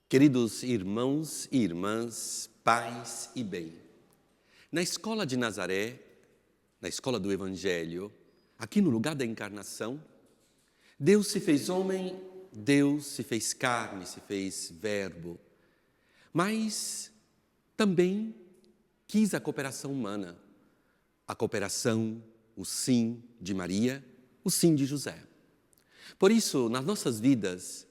Queridos irmãos e irmãs, paz e bem. Na escola de Nazaré, na escola do Evangelho, aqui no lugar da encarnação, Deus se fez homem, Deus se fez carne, se fez verbo, mas também quis a cooperação humana, a cooperação, o sim de Maria, o sim de José. Por isso, nas nossas vidas,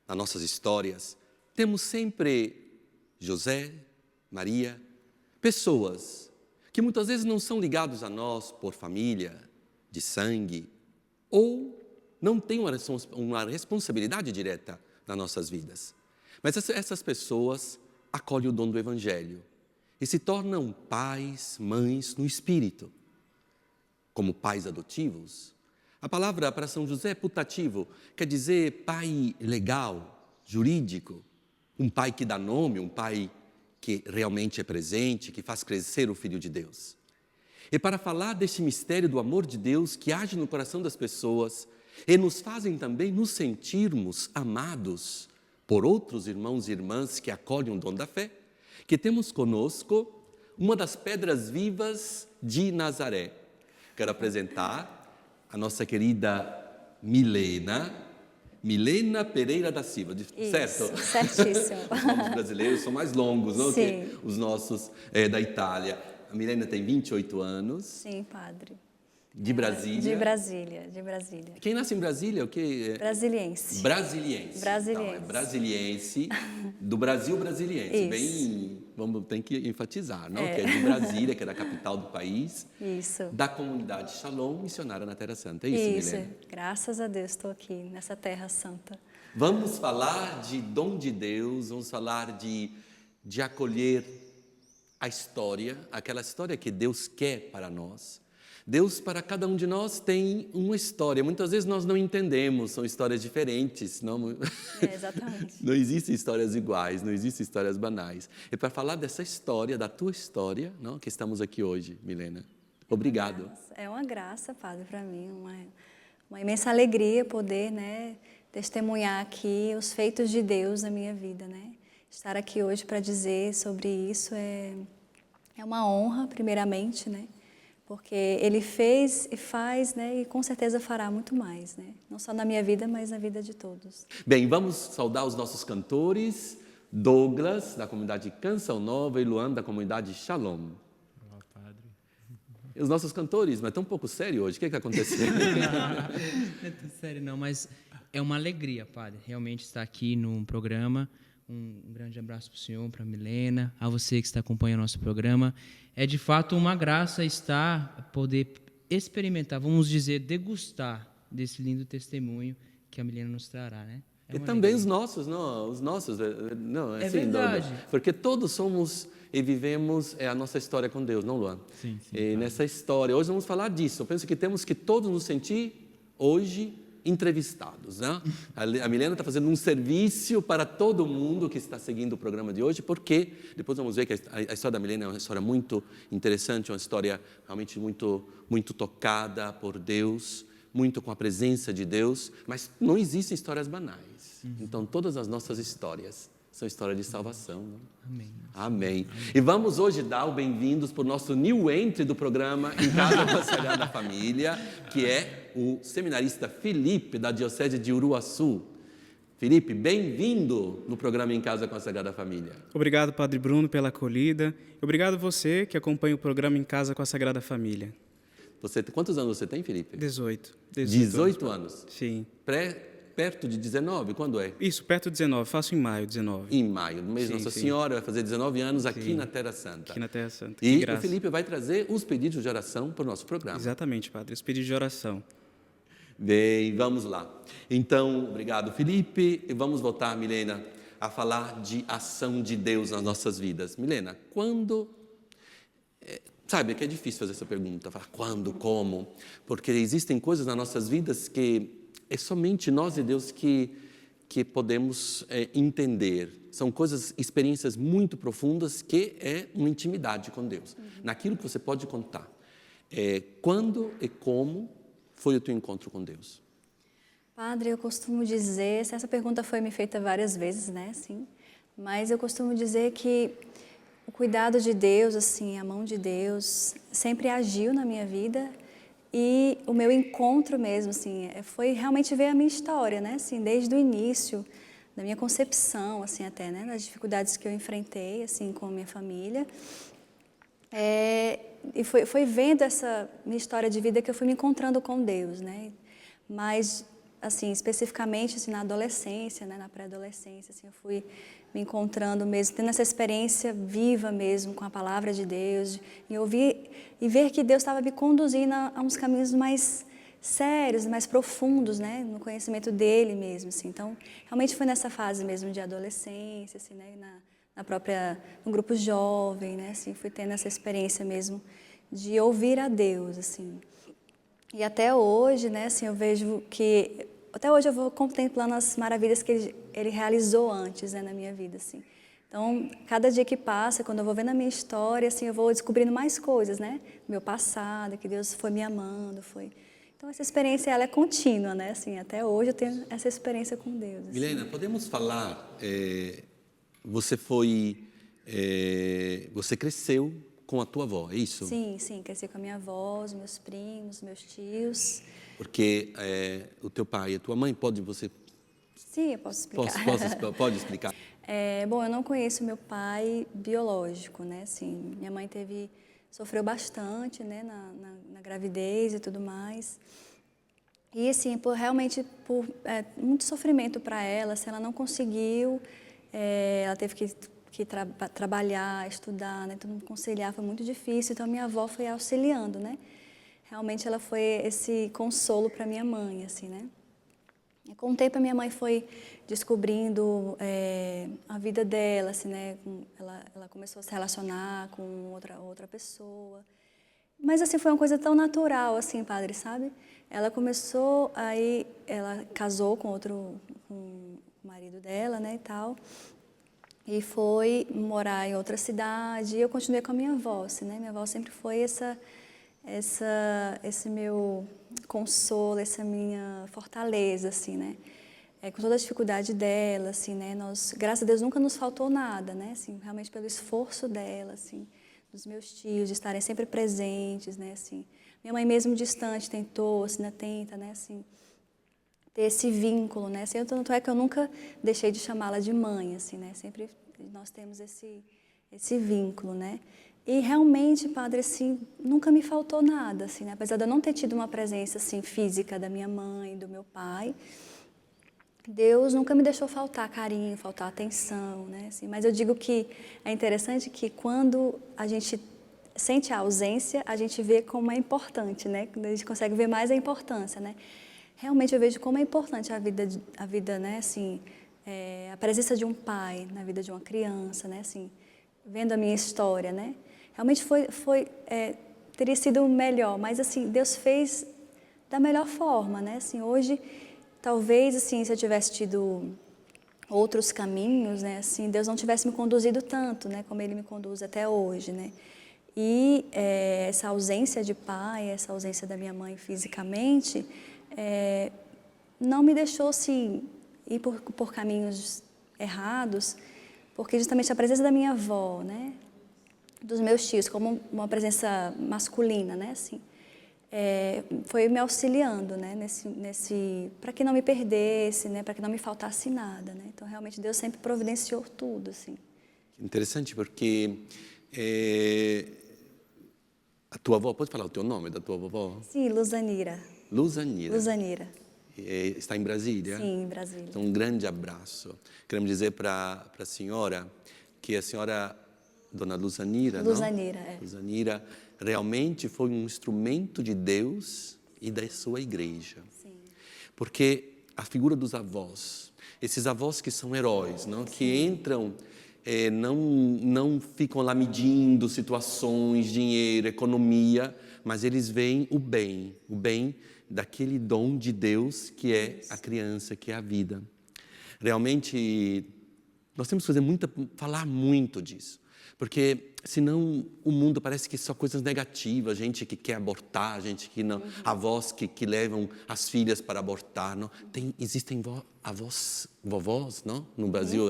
nas nossas histórias, temos sempre José, Maria, pessoas que muitas vezes não são ligados a nós por família, de sangue, ou não têm uma responsabilidade direta nas nossas vidas. Mas essas pessoas acolhem o dom do Evangelho e se tornam pais, mães no Espírito, como pais adotivos. A palavra para São José é putativo, quer dizer pai legal, jurídico, um pai que dá nome, um pai que realmente é presente, que faz crescer o Filho de Deus. E para falar deste mistério do amor de Deus que age no coração das pessoas e nos fazem também nos sentirmos amados por outros irmãos e irmãs que acolhem o dom da fé, que temos conosco uma das pedras vivas de Nazaré. Quero apresentar a nossa querida Milena Pereira da Silva, certo? Certíssimo. Os nomes brasileiros são mais longos, não? Sim. Que os nossos da Itália. A Milena tem 28 anos. Sim, padre. De Brasília. De Brasília. Quem nasce em Brasília, o que? Brasiliense. Brasiliense. Brasiliense. Então, é brasiliense, do Brasil brasiliense. Isso. Bem, tem que enfatizar, não? Que é de Brasília, que é da capital do país. Isso. Da comunidade Shalom, missionária na Terra Santa. É isso, Milena? Graças a Deus estou aqui nessa Terra Santa. Vamos falar de dom de Deus, vamos falar de acolher a história, aquela história que Deus quer para nós. Deus, para cada um de nós, tem uma história. Muitas vezes nós não entendemos, são histórias diferentes. Não, exatamente. Não existem histórias iguais, não existem histórias banais. E para falar dessa história, da tua história, não, que estamos aqui hoje, Milena. Obrigado. É uma graça, padre, para mim, uma imensa alegria poder, testemunhar aqui os feitos de Deus na minha vida, Estar aqui hoje para dizer sobre isso é uma honra, primeiramente, Porque Ele fez e faz, e com certeza fará muito mais, Não só na minha vida, mas na vida de todos. Bem, vamos saudar os nossos cantores, Douglas, da comunidade Canção Nova, e Luan, da comunidade Shalom. Olá, padre. E os nossos cantores, mas tão um pouco sério hoje, o que aconteceu? Não é tão sério não, mas é uma alegria, padre, realmente estar aqui no programa. Um grande abraço para o senhor, para a Milena, a você que está acompanhando o nosso programa. É de fato uma graça poder experimentar, vamos dizer, degustar desse lindo testemunho que a Milena nos trará, E também os nossos, não, é assim, verdade. Porque todos somos e vivemos a nossa história com Deus, não, Luan? Sim. E nessa história, hoje vamos falar disso. Eu penso que temos que todos nos sentir hoje entrevistados, A Milena está fazendo um serviço para todo mundo que está seguindo o programa de hoje, porque depois vamos ver que a história da Milena é uma história muito interessante, uma história realmente muito, muito tocada por Deus, muito com a presença de Deus, mas não existem histórias banais. Então, todas as nossas histórias são histórias de salvação. Amém. E vamos hoje dar os bem-vindos para o nosso new entry do programa Em Casa com a Sagrada Família, que é o seminarista Felipe, da Diocese de Uruaçu. Felipe, bem-vindo no programa Em Casa com a Sagrada Família. Obrigado, Padre Bruno, pela acolhida. Obrigado você que acompanha o programa Em Casa com a Sagrada Família. Quantos anos você tem, Felipe? 18. 18 anos? Sim. Perto de 19, quando é? Isso, perto de 19, faço em maio, 19. Em maio, no mês de Nossa Senhora, vai fazer 19 anos aqui na Terra Santa. Aqui na Terra Santa. E o Felipe vai trazer os pedidos de oração para o nosso programa. Exatamente, Padre, os pedidos de oração. Bem, vamos lá. Então, obrigado, Felipe. E vamos voltar, Milena, a falar de ação de Deus nas nossas vidas. Milena, quando... Sabe que é difícil fazer essa pergunta, falar quando, como, porque existem coisas nas nossas vidas que é somente nós e Deus que podemos entender. São experiências muito profundas que é uma intimidade com Deus. Naquilo que você pode contar. Quando e como foi o teu encontro com Deus? Padre, eu costumo dizer, essa pergunta foi me feita várias vezes, né, assim, mas eu costumo dizer que o cuidado de Deus, assim, a mão de Deus sempre agiu na minha vida e o meu encontro mesmo, assim, foi realmente ver a minha história, né, assim, desde o início da minha concepção, assim, até, né, das dificuldades que eu enfrentei, assim, com a minha família. E foi vendo essa minha história de vida que eu fui me encontrando com Deus, né? Mas, assim, especificamente assim, na adolescência, né? Na pré-adolescência, assim, eu fui me encontrando mesmo, tendo essa experiência viva mesmo com a palavra de Deus, e ouvir e ver que Deus estava me conduzindo a uns caminhos mais sérios, mais profundos, né? No conhecimento dele mesmo, assim. Então, realmente foi nessa fase mesmo de adolescência, assim, né? No grupo jovem, né, assim, fui tendo essa experiência mesmo de ouvir a Deus, assim. E até hoje, né, assim, eu vejo que até hoje eu vou contemplando as maravilhas que ele realizou antes, né, na minha vida, assim. Então, cada dia que passa, quando eu vou vendo a minha história, assim, eu vou descobrindo mais coisas, né, do meu passado, que Deus foi me amando, foi. Então, essa experiência ela é contínua, né, assim, até hoje eu tenho essa experiência com Deus. Assim. Milena, podemos falar, você cresceu com a tua avó, é isso? Sim, sim, cresci com a minha avó, os meus primos, meus tios. Porque o teu pai e a tua mãe, Sim, eu posso explicar. Pode explicar? Bom, eu não conheço meu pai biológico, né? Assim, minha mãe sofreu bastante, né? Na gravidez e tudo mais. E assim, realmente por muito sofrimento para ela, assim, ela não conseguiu, ela teve que trabalhar, estudar, né? Todo mundo conciliar, foi muito difícil. Então, minha avó foi auxiliando, né? Realmente, ela foi esse consolo para minha mãe, assim, né? E com o tempo, a minha mãe foi descobrindo a vida dela, assim, né? Ela começou a se relacionar com outra pessoa. Mas, assim, foi uma coisa tão natural, assim, padre, sabe? Ela começou, aí ela casou com o marido dela, né, e tal. E foi morar em outra cidade, e eu continuei com a minha avó, assim, né? Minha avó sempre foi esse meu consolo, essa minha fortaleza, assim, né? Com toda a dificuldade dela, assim, né? Graças a Deus, nunca nos faltou nada, né? Assim, realmente pelo esforço dela, assim, dos meus tios, de estarem sempre presentes, né? Assim, minha mãe mesmo distante tentou, assim, né? Tenta, né? Assim, ter esse vínculo, né? Assim, tanto é que eu nunca deixei de chamá-la de mãe, assim, né? Sempre nós temos esse vínculo, né? E realmente, padre, assim, nunca me faltou nada, assim, né? Apesar de eu não ter tido uma presença, assim, física da minha mãe, do meu pai, Deus nunca me deixou faltar carinho, faltar atenção, né? Assim, mas eu digo que é interessante que quando a gente sente a ausência, a gente vê como é importante, né? Quando a gente consegue ver mais a importância, né? Realmente eu vejo como é importante a vida, né? Assim, a presença de um pai na vida de uma criança, né? Assim, vendo a minha história, né? Realmente teria sido melhor, mas assim, Deus fez da melhor forma, né? Assim, hoje, talvez, assim, se eu tivesse tido outros caminhos, né? Assim, Deus não tivesse me conduzido tanto, né? Como Ele me conduz até hoje, né? E essa ausência de pai, essa ausência da minha mãe fisicamente, não me deixou, assim, ir por caminhos errados, porque justamente a presença da minha avó, né? Dos meus tios, como uma presença masculina, né? Assim, foi me auxiliando, né? Para que não me perdesse, né? Para que não me faltasse nada, né? Então, realmente, Deus sempre providenciou tudo, assim. Interessante, porque a tua avó, pode falar o teu nome da tua vovó? Sim, Luzanira. Luzanira. Luzanira. Está em Brasília? Sim, em Brasília. Então, um grande abraço. Queremos dizer para a senhora que a senhora, dona Luzanira, Luzanira, não? Luzanira realmente foi um instrumento de Deus e da sua igreja. Sim. Porque a figura dos avós, esses avós que são heróis, não? Que entram, não ficam lá medindo situações, dinheiro, economia, mas eles veem o bem daquele dom de Deus que é a criança, que é a vida. Realmente, nós temos que falar muito disso. Porque senão o mundo parece que só coisas negativas, gente que quer abortar, gente que não, avós que levam as filhas para abortar, não? Avós, vovós, não? No Brasil,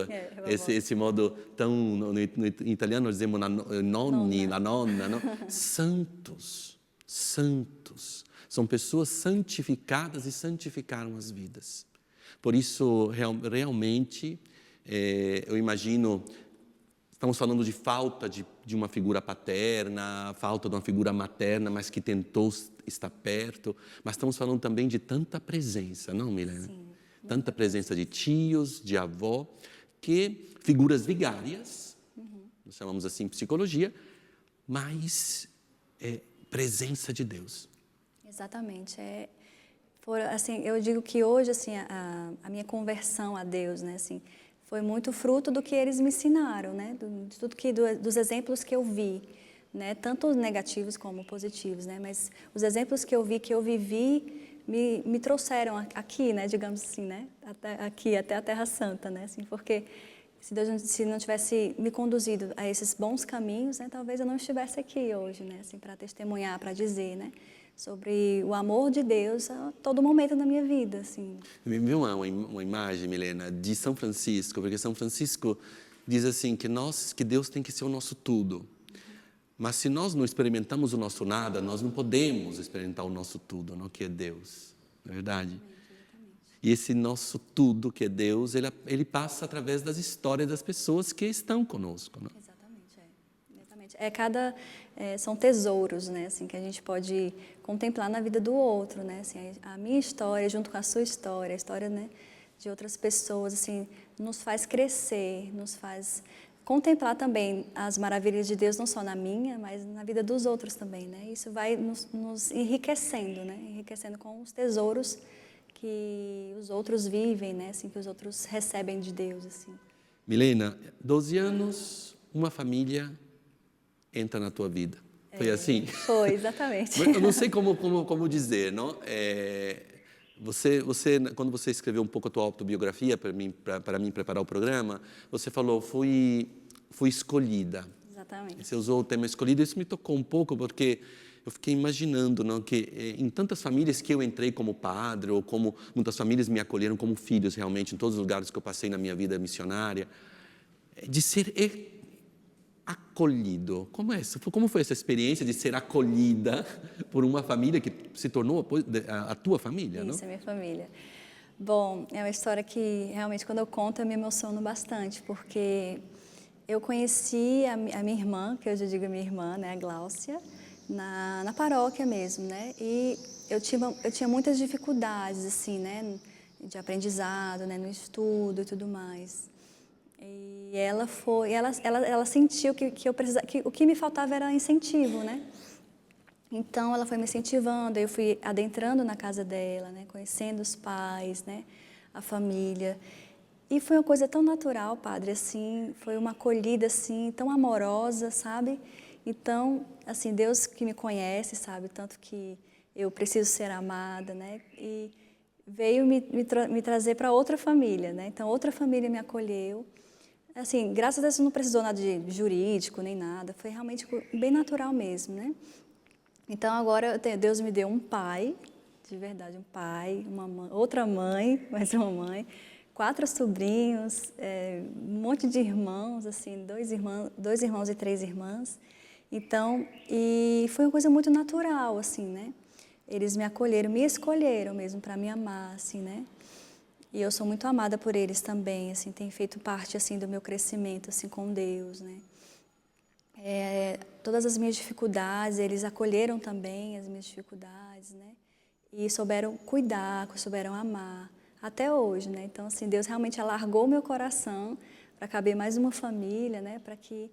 esse modo tão no italiano nós dizemos nonni, la nonna, não? Santos, são pessoas santificadas e santificaram as vidas. Por isso, realmente, eu imagino. Estamos falando de falta de uma figura paterna, falta de uma figura materna, mas que tentou estar perto. Mas estamos falando também de tanta presença, não, Milena? Sim. Tanta presença de tios, de avó, que figuras vigárias, nós chamamos assim psicologia, mas presença de Deus. Exatamente. Assim, eu digo que hoje assim, a minha conversão a Deus, né, assim, foi muito fruto do que eles me ensinaram, né? Dos exemplos que eu vi, né? Tanto negativos como positivos, né? Mas os exemplos que eu vi, que eu vivi, me trouxeram aqui, né? Digamos assim, né? Até a Terra Santa, né? Assim, porque se Deus não tivesse me conduzido a esses bons caminhos, né? Talvez eu não estivesse aqui hoje, né? Assim, para testemunhar, para dizer, né? Sobre o amor de Deus a todo momento da minha vida, assim. Me viu uma imagem, Milena, de São Francisco, porque São Francisco diz assim que Deus tem que ser o nosso tudo. Mas se nós não experimentamos o nosso nada, nós não podemos experimentar o nosso tudo, não, que é Deus, não é verdade? E esse nosso tudo, que é Deus, ele passa através das histórias das pessoas que estão conosco, não? São tesouros, né, assim, que a gente pode contemplar na vida do outro, né, assim, a minha história junto com a sua história, a história, né, de outras pessoas, assim, nos faz crescer, nos faz contemplar também as maravilhas de Deus, não só na minha, mas na vida dos outros também, né, isso vai nos enriquecendo, né, enriquecendo com os tesouros que os outros vivem, né, assim, que os outros recebem de Deus, assim. Milena, 12 anos, uma família entra na tua vida. Foi assim? Foi, exatamente. Eu não sei como dizer, não? Você, quando você escreveu um pouco a tua autobiografia para mim preparar o programa, você falou, fui escolhida. Exatamente. Você usou o tema escolhida, isso me tocou um pouco, porque eu fiquei imaginando, não, que em tantas famílias que eu entrei como padre, ou como muitas famílias me acolheram como filhos, realmente, em todos os lugares que eu passei na minha vida missionária, de ser acolhido. Como foi essa experiência de ser acolhida por uma família que se tornou a tua família, não? Isso, é minha família. Bom, é uma história que realmente quando eu conto eu me emociono bastante, porque eu conheci a minha irmã, que hoje eu digo minha irmã, né, a Gláucia, na paróquia mesmo, né? E eu tinha muitas dificuldades assim, né, de aprendizado, né, no estudo e tudo mais. E ela sentiu que eu precisava, que o que me faltava era incentivo, né? Então ela foi me incentivando, eu fui adentrando na casa dela, né, conhecendo os pais, né, a família. E foi uma coisa tão natural, padre, assim, foi uma acolhida assim tão amorosa, sabe? Então, assim, Deus que me conhece, sabe, tanto que eu preciso ser amada, né? E veio me trazer para outra família, né? Então outra família me acolheu. Assim, graças a Deus não precisou nada de jurídico nem nada, foi realmente bem natural mesmo, né? Então agora Deus me deu um pai, de verdade, um pai, uma mãe, outra mãe, mais uma mãe, 4 sobrinhos, um monte de irmãos, assim, 2 irmãos e 3 irmãs. Então, e foi uma coisa muito natural, assim, né? Eles me acolheram, me escolheram mesmo para me amar, assim, né? E eu sou muito amada por eles também, assim, tem feito parte, assim, do meu crescimento, assim, com Deus, né? Todas as minhas dificuldades, eles acolheram também as minhas dificuldades, né? E souberam cuidar, souberam amar, até hoje, né? Então, assim, Deus realmente alargou meu coração para caber mais uma família, né? Para que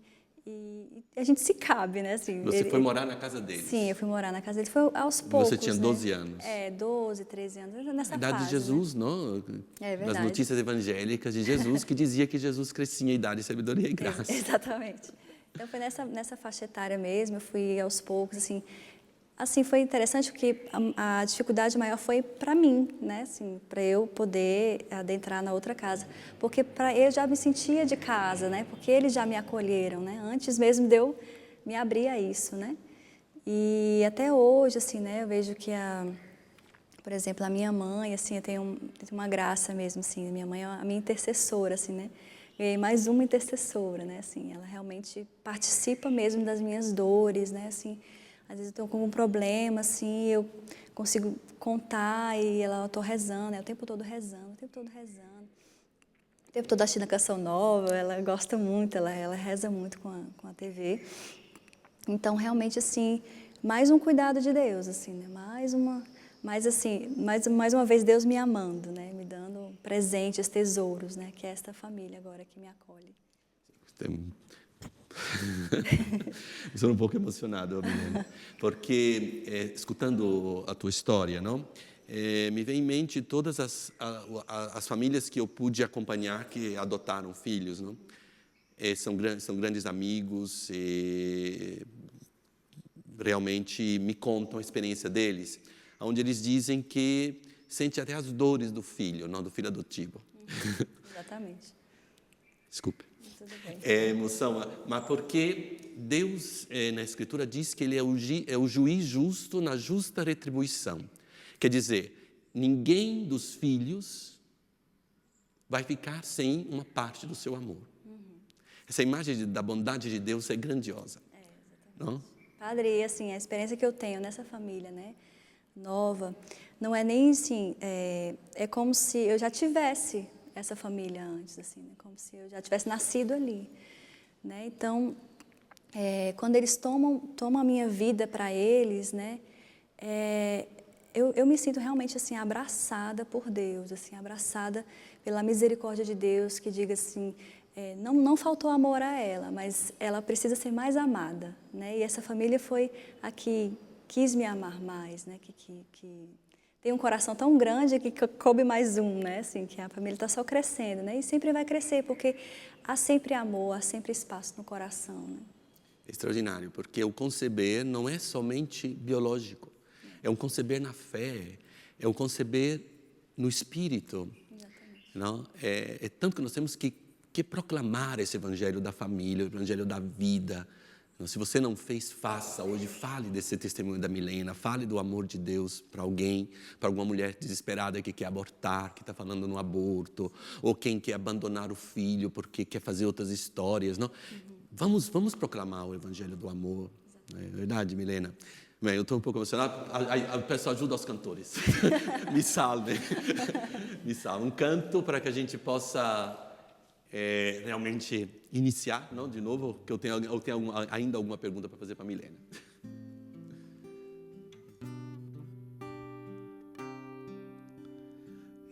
e a gente se cabe, né? Assim, você foi morar na casa deles? Sim, eu fui morar na casa deles. Foi aos poucos, você tinha 12 né? anos? 12, 13 anos, nessa a idade fase, de Jesus, né? não? É verdade. Das notícias evangélicas de Jesus, que dizia que Jesus crescia em idade, sabedoria e graça. Exatamente. Então, foi nessa faixa etária mesmo, eu fui aos poucos, assim, assim, foi interessante porque a dificuldade maior foi para mim, né? Assim, para eu poder adentrar na outra casa. Porque eu já me sentia de casa, né? Porque eles já me acolheram, né? Antes mesmo de eu me abrir a isso, né? E até hoje, assim, né? Eu vejo que por exemplo, a minha mãe, assim, eu tenho uma graça mesmo, assim, a minha mãe é a minha intercessora, assim, né? Ganhei mais uma intercessora, né? Assim, ela realmente participa mesmo das minhas dores, né? Assim, às vezes eu estou com um problema, assim, eu consigo contar e eu estou rezando, o tempo todo rezando, o tempo todo rezando. O tempo todo assistindo a canção nova, ela gosta muito, ela reza muito com a TV. Então, realmente, assim, mais um cuidado de Deus, assim, né? Mais uma vez Deus me amando, né? Me dando presentes, tesouros, né? Que é esta família agora que me acolhe. Sono un pouco emocionado, Milena, porque escutando a tua história, não? Me vem em mente todas as famílias que eu pude acompanhar que adotaram filhos, não? São grandes amigos e realmente me contam a experiência deles, onde eles dizem que sente até as dores do filho, não do filho adotivo. Exatamente. Desculpe. Tudo bem. É emoção, mas porque Deus, na Escritura, diz que Ele é o juiz justo na justa retribuição. Quer dizer, ninguém dos filhos vai ficar sem uma parte do seu amor. Essa imagem da bondade de Deus é grandiosa. Não? Padre, assim, a experiência que eu tenho nessa família, né, nova, não é nem assim, é como se eu já tivesse essa família antes, assim, né, como se eu já tivesse nascido ali, né? Então, quando eles tomam a minha vida para eles, né, eu me sinto realmente assim abraçada por Deus, assim, abraçada pela misericórdia de Deus, que diga assim, não faltou amor a ela, mas ela precisa ser mais amada, né? E essa família foi a que quis me amar mais, né? Que tem um coração tão grande que coube mais um, né? Assim, que a família está só crescendo, né? E sempre vai crescer, porque há sempre amor, há sempre espaço no coração, né? Extraordinário, porque o conceber não é somente biológico, é um conceber na fé, é um conceber no espírito. Exatamente. Não? É tanto que nós temos que proclamar esse evangelho da família, o evangelho da vida. Se você não fez, faça. Hoje fale desse testemunho da Milena, fale do amor de Deus para alguém, para alguma mulher desesperada que quer abortar, que está falando no aborto, ou quem quer abandonar o filho porque quer fazer outras histórias. Não? Vamos proclamar o evangelho do amor. Não é verdade, Milena? Bem, eu estou um pouco emocionado. A pessoa ajuda os cantores. Me salve. Me salve. Um canto para que a gente possa realmente iniciar, não? De novo, que eu tenho ainda alguma pergunta para fazer para a Milena.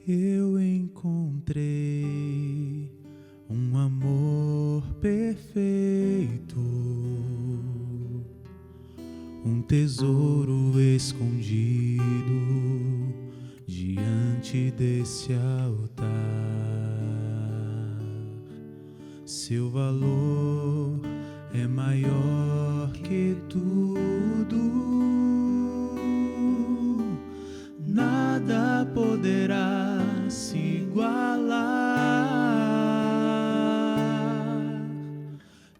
Eu encontrei um amor perfeito, um tesouro escondido diante desse altar. Seu valor é maior que tudo, nada poderá se igualar.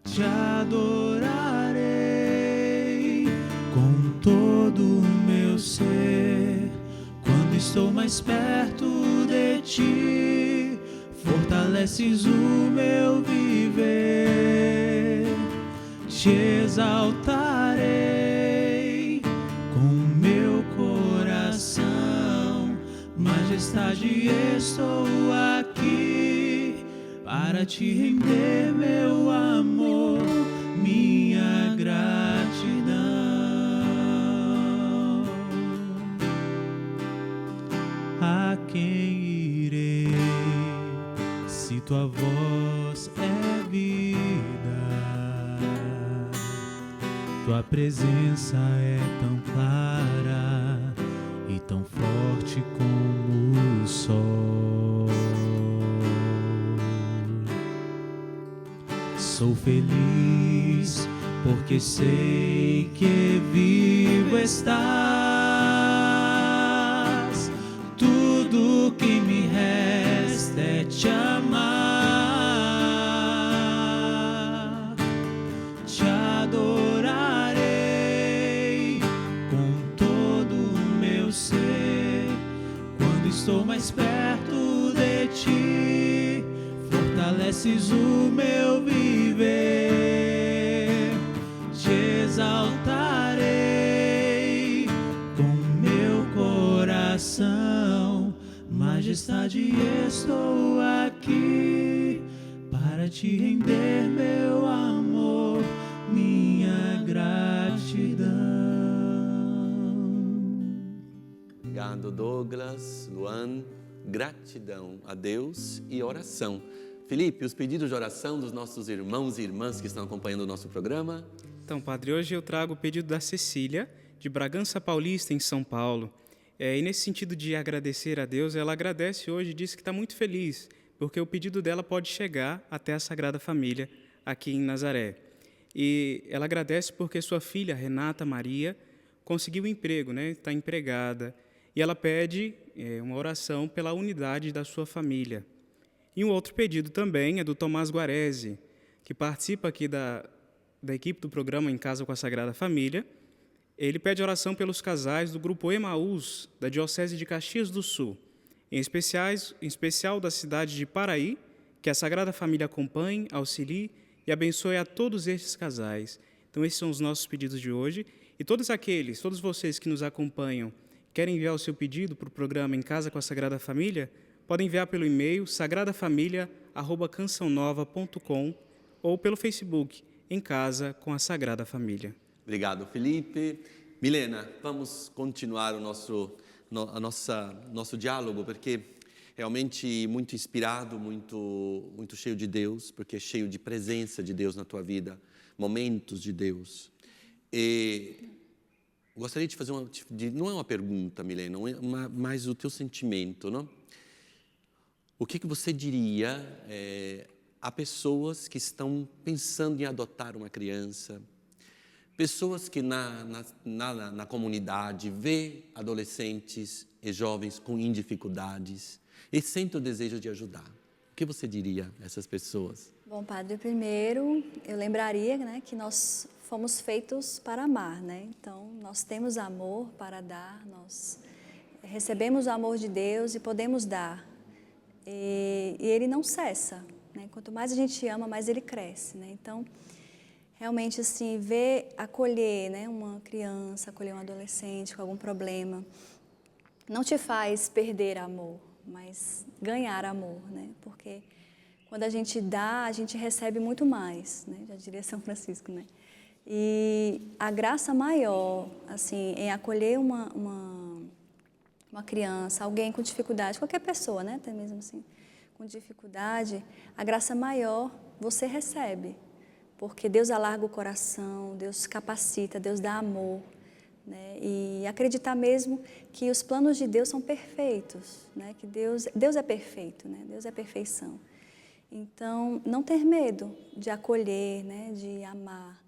Te adorarei com todo o meu ser, quando estou mais perto de ti, fortaleces o meu viver. Te exaltarei com meu coração, majestade, estou aqui para te render meu amor, minha gratidão. A quem irei se tua voz é vida? Tua presença é tão clara e tão forte como o sol. Sou feliz porque sei que vivo estás. Tudo que me resta é te amar, te adorarei com todo o meu ser. Quando estou mais perto de ti, fortaleces o meu viver. Te exaltarei com meu coração. Majestade, estou aqui para te render meu amor, minha gratidão. Obrigado, Douglas, Luan. Gratidão a Deus e oração. Felipe, os pedidos de oração dos nossos irmãos e irmãs que estão acompanhando o nosso programa. Então, Padre, hoje eu trago o pedido da Cecília, de Bragança Paulista, em São Paulo. E nesse sentido de agradecer a Deus, ela agradece hoje e diz que está muito feliz, porque o pedido dela pode chegar até a Sagrada Família, aqui em Nazaré. E ela agradece porque sua filha, Renata Maria, conseguiu um emprego, né? Está empregada. E ela pede uma oração pela unidade da sua família. E um outro pedido também é do Tomás Guarese, que participa aqui da equipe do programa Em Casa com a Sagrada Família. Ele pede oração pelos casais do grupo Emaús, da Diocese de Caxias do Sul, em especial da cidade de Paraí, que a Sagrada Família acompanhe, auxilie e abençoe a todos estes casais. Então, esses são os nossos pedidos de hoje. E todos vocês que nos acompanham, querem enviar o seu pedido para o programa Em Casa com a Sagrada Família, podem enviar pelo e-mail sagradafamilia@cançãonova.com ou pelo Facebook Em Casa com a Sagrada Família. Obrigado, Felipe. Milena, vamos continuar o nosso diálogo, porque realmente muito inspirado, muito cheio de Deus, porque é cheio de presença de Deus na tua vida, momentos de Deus. E gostaria de fazer não é uma pergunta, Milena, mas o teu sentimento, não? O que você diria a pessoas que estão pensando em adotar uma criança, pessoas que na comunidade vê adolescentes e jovens com dificuldades e sentem o desejo de ajudar? O que você diria a essas pessoas? Bom, Padre, primeiro eu lembraria, né, que nós fomos feitos para amar, né? Então, nós temos amor para dar, nós recebemos o amor de Deus e podemos dar. E ele não cessa, né? Quanto mais a gente ama, mais ele cresce, né? Então, realmente, assim, acolher, né, uma criança, acolher um adolescente com algum problema, não te faz perder amor, mas ganhar amor, né? Porque quando a gente dá, a gente recebe muito mais, né? Já diria São Francisco, né? E a graça maior, assim, em acolher uma criança, alguém com dificuldade, qualquer pessoa, né? Até mesmo assim, com dificuldade, a graça maior você recebe. Porque Deus alarga o coração, Deus capacita, Deus dá amor, né? E acreditar mesmo que os planos de Deus são perfeitos, né? Que Deus é perfeito, né? Deus é perfeição. Então, não ter medo de acolher, né? De amar,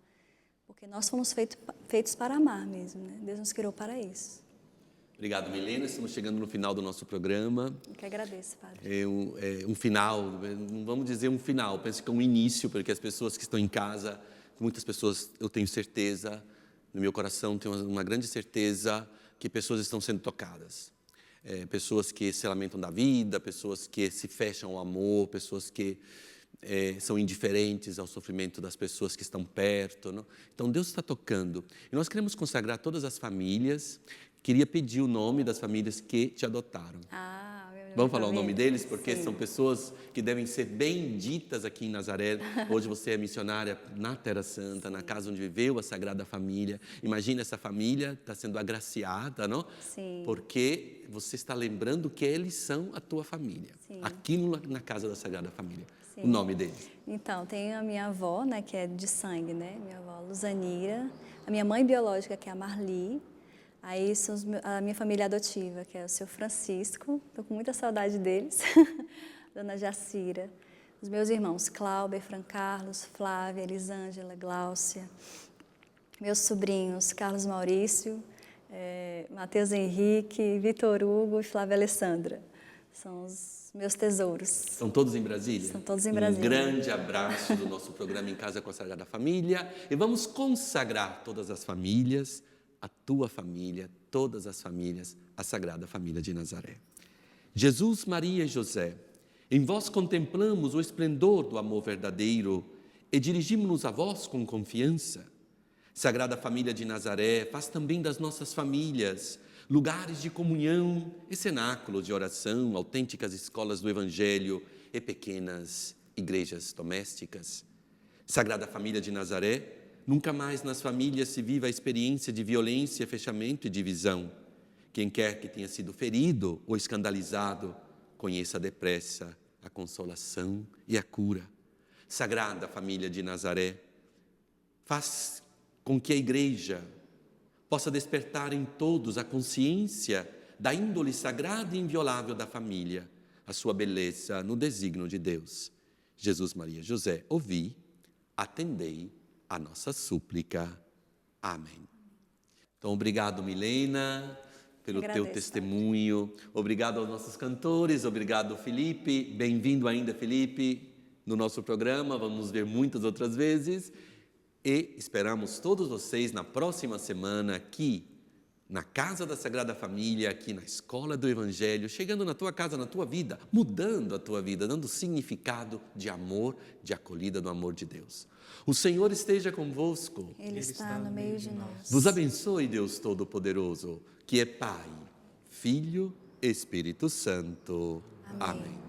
porque nós fomos feitos para amar mesmo, né? Deus nos criou para isso. Obrigado, Milena. Estamos chegando no final do nosso programa. Eu que agradeço, Padre. Um final, não vamos dizer um final, penso que é um início, porque as pessoas que estão em casa, muitas pessoas, eu tenho certeza, no meu coração tenho uma grande certeza que pessoas estão sendo tocadas. Pessoas que se lamentam da vida, pessoas que se fecham ao amor, pessoas que são indiferentes ao sofrimento das pessoas que estão perto, não? Então Deus está tocando. E nós queremos consagrar todas as famílias. Queria pedir o nome das famílias que te adotaram. Vamos falar o nome deles, porque sim, são pessoas que devem ser benditas aqui em Nazaré. Hoje você é missionária na Terra Santa, sim, na casa onde viveu a Sagrada Família. Imagina, essa família está sendo agraciada, não? Sim. Porque você está lembrando que eles são a tua família, sim, aqui na casa da Sagrada Família. Sim. O nome deles. Então, tem a minha avó, né, que é de sangue, né? Minha avó Luzanira, a minha mãe biológica, que é a Marli. Aí a minha família adotiva, que é o seu Francisco, estou com muita saudade deles, Dona Jacira, os meus irmãos Cláudio, Fran Carlos, Flávia, Elisângela, Gláucia, meus sobrinhos Carlos Maurício, Matheus Henrique, Vitor Hugo e Flávia Alessandra. São os meus tesouros. São todos em Brasília? São todos em Brasília. Um grande abraço do nosso programa Em Casa com a Sagrada Família. E vamos consagrar todas as famílias, a tua família, todas as famílias, a Sagrada Família de Nazaré. Jesus, Maria e José, em vós contemplamos o esplendor do amor verdadeiro e dirigimos-nos a vós com confiança. Sagrada Família de Nazaré, faz também das nossas famílias lugares de comunhão e cenáculos de oração, autênticas escolas do Evangelho e pequenas igrejas domésticas. Sagrada Família de Nazaré, nunca mais nas famílias se viva a experiência de violência, fechamento e divisão. Quem quer que tenha sido ferido ou escandalizado, conheça depressa a consolação e a cura. Sagrada Família de Nazaré, faz com que a Igreja possa despertar em todos a consciência da índole sagrada e inviolável da família, a sua beleza no desígnio de Deus. Jesus, Maria, José, ouvi, atendei a nossa súplica. Amém. Então, obrigado, Milena, pelo teu testemunho. Obrigado aos nossos cantores, obrigado, Felipe. Bem-vindo ainda, Felipe, no nosso programa. Vamos nos ver muitas outras vezes. E esperamos todos vocês na próxima semana aqui, na Casa da Sagrada Família, aqui na Escola do Evangelho, chegando na tua casa, na tua vida, mudando a tua vida, dando significado de amor, de acolhida do amor de Deus. O Senhor esteja convosco. Ele está no meio de nós. Vos abençoe, Deus Todo-Poderoso, que é Pai, Filho e Espírito Santo. Amém.